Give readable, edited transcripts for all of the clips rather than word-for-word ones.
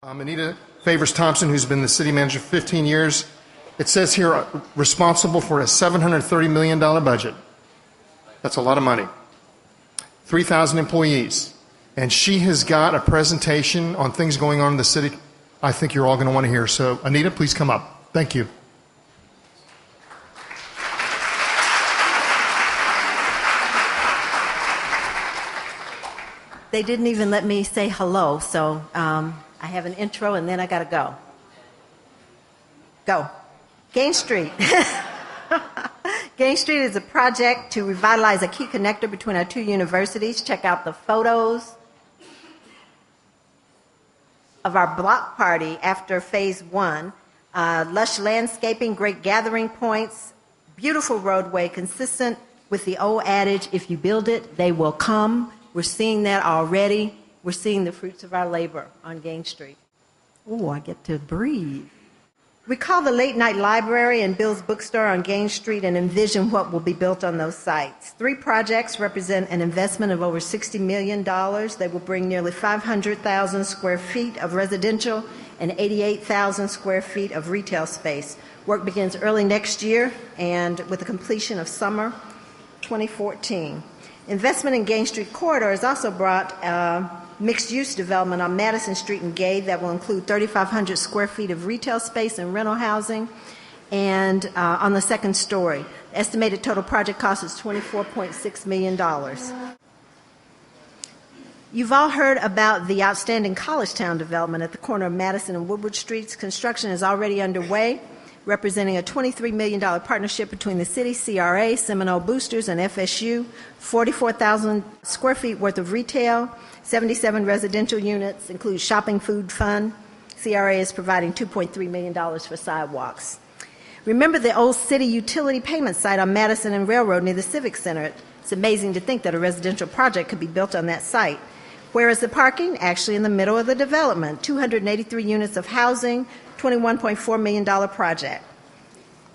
Anita Favors Thompson, who's been the city manager for 15 years. It says here responsible for a $730 million budget. That's a lot of money. 3,000 employees. And she has got a presentation on things going on in the city I think you're all going to want to hear. So, Anita, please come up. Thank you. They didn't even let me say hello, so I have an intro and then I got to go. Go. Gain Street. Gain Street is a project to revitalize a key connector between our two universities. Check out the photos of our block party after phase one. Lush landscaping, great gathering points, beautiful roadway, consistent with the old adage, if you build it, they will come. We're seeing that already. We're seeing the fruits of our labor on Gain Street. Oh, I get to breathe. Recall the late night library and Bill's bookstore on Gain Street and envision what will be built on those sites. 3 projects represent an investment of over $60 million. They will bring nearly 500,000 square feet of residential and 88,000 square feet of retail space. Work begins early next year and with the completion of summer 2014. Investment in Gain Street corridor has also brought mixed-use development on Madison Street and Gay that will include 3,500 square feet of retail space and rental housing, and on the second story. Estimated total project cost is $24.6 million. You've all heard about the outstanding College Town development at the corner of Madison and Woodward Streets. Construction is already underway, representing a $23 million partnership between the city, CRA, Seminole Boosters, and FSU, 44,000 square feet worth of retail, 77 residential units, include shopping, food, fun. CRA is providing $2.3 million for sidewalks. Remember the old city utility payment site on Madison and Railroad near the Civic Center. It's amazing to think that a residential project could be built on that site. Where is the parking? Actually in the middle of the development. 283 units of housing, $21.4 million project.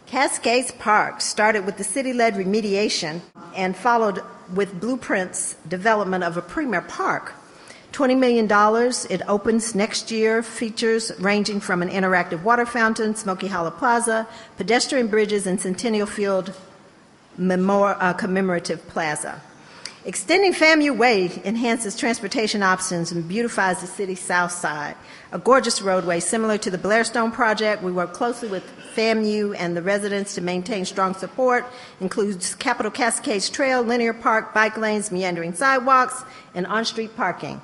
Cascades Park started with the city-led remediation and followed with Blueprint's development of a premier park. $20 million. It opens next year. Features ranging from an interactive water fountain, Smoky Hollow Plaza, pedestrian bridges, and Centennial Field commemorative plaza. Extending FAMU Way enhances transportation options and beautifies the city's south side. A gorgeous roadway similar to the Blairstone project. We work closely with FAMU and the residents to maintain strong support. Includes Capitol Cascades Trail, linear park, bike lanes, meandering sidewalks, and on-street parking.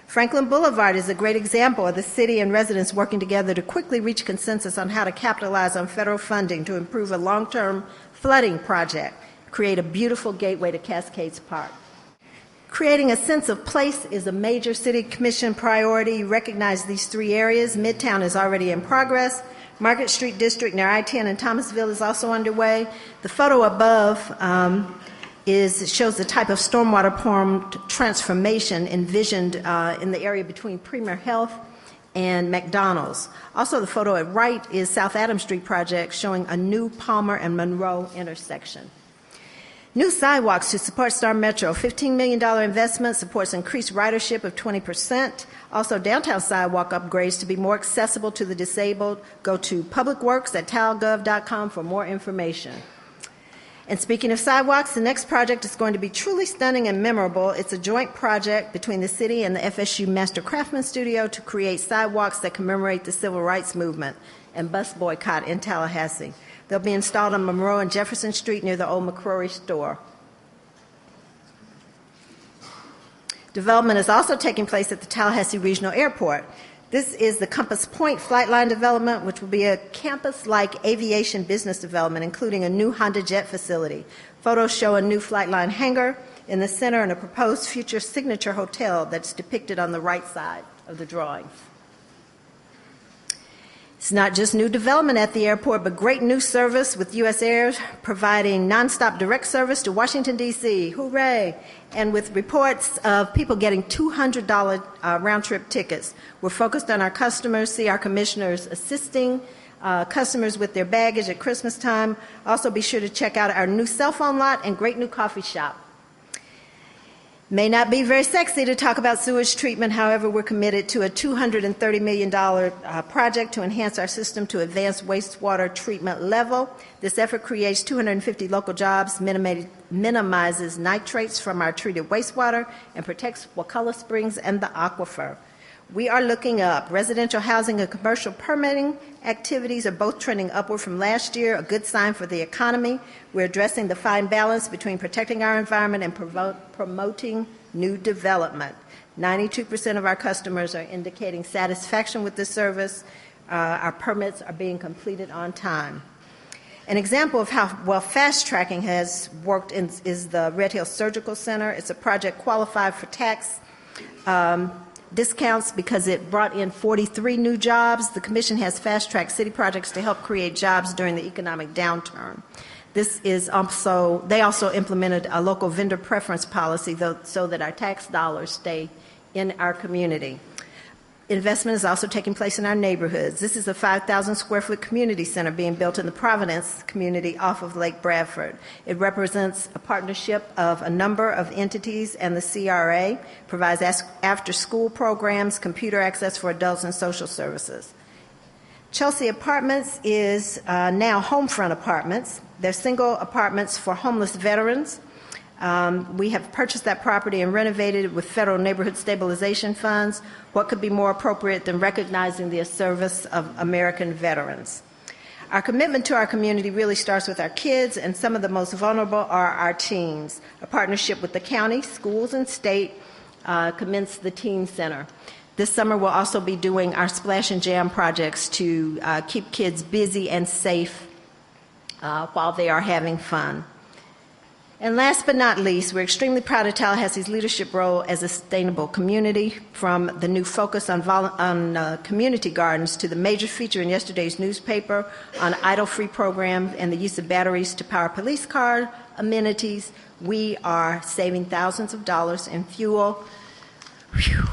Franklin Boulevard is a great example of the city and residents working together to quickly reach consensus on how to capitalize on federal funding to improve a long-term flooding project, create a beautiful gateway to Cascades Park. Creating a sense of place is a major city commission priority. You recognize these 3 areas. Midtown is already in progress. Market Street District near I-10 and Thomasville is also underway. The photo above shows the type of stormwater pond transformation envisioned in the area between Premier Health and McDonald's. Also, the photo at right is South Adams Street project showing a new Palmer and Monroe intersection. New sidewalks to support Star Metro, $15 million investment, supports increased ridership of 20%. Also, downtown sidewalk upgrades to be more accessible to the disabled. Go to publicworks@talgov.com for more information. And speaking of sidewalks, the next project is going to be truly stunning and memorable. It's a joint project between the city and the FSU Master Craftsman Studio to create sidewalks that commemorate the civil rights movement and bus boycott in Tallahassee. They'll be installed on Monroe and Jefferson Street near the old McCrory store. Development is also taking place at the Tallahassee Regional Airport. This is the Compass Point flight line development, which will be a campus-like aviation business development, including a new Honda Jet facility. Photos show a new flight line hangar in the center and a proposed future signature hotel that's depicted on the right side of the drawings. It's not just new development at the airport, but great new service with U.S. Air providing nonstop direct service to Washington, D.C. Hooray! And with reports of people getting $200 round-trip tickets. We're focused on our customers, see our commissioners assisting customers with their baggage at Christmas time. Also, be sure to check out our new cell phone lot and great new coffee shop. May not be very sexy to talk about sewage treatment. However, we're committed to a $230 million project to enhance our system to advanced wastewater treatment level. This effort creates 250 local jobs, minimizes nitrates from our treated wastewater, and protects Wakulla Springs and the aquifer. We are looking up. Residential housing and commercial permitting activities are both trending upward from last year, a good sign for the economy. We're addressing the fine balance between protecting our environment and promoting new development. 92% of our customers are indicating satisfaction with this service. Our permits are being completed on time. An example of how well fast tracking has worked is the Red Hill Surgical Center. It's a project qualified for tax discounts because it brought in 43 new jobs. The Commission has fast-tracked city projects to help create jobs during the economic downturn. They also implemented a local vendor preference policy so that our tax dollars stay in our community. Investment is also taking place in our neighborhoods. This is a 5,000 square foot community center being built in the Providence community off of Lake Bradford. It represents a partnership of a number of entities and the CRA, provides after school programs, computer access for adults, and social services. Chelsea Apartments is now Homefront Apartments. They're single apartments for homeless veterans. We have purchased that property and renovated it with federal neighborhood stabilization funds. What could be more appropriate than recognizing the service of American veterans? Our commitment to our community really starts with our kids, and some of the most vulnerable are our teens. A partnership with the county, schools, and state commenced the Teen Center. This summer we'll also be doing our Splash and Jam projects to keep kids busy and safe while they are having fun. And last but not least, we're extremely proud of Tallahassee's leadership role as a sustainable community, from the new focus on community gardens to the major feature in yesterday's newspaper on idle-free programs and the use of batteries to power police car amenities. We are saving thousands of dollars in fuel. Whew.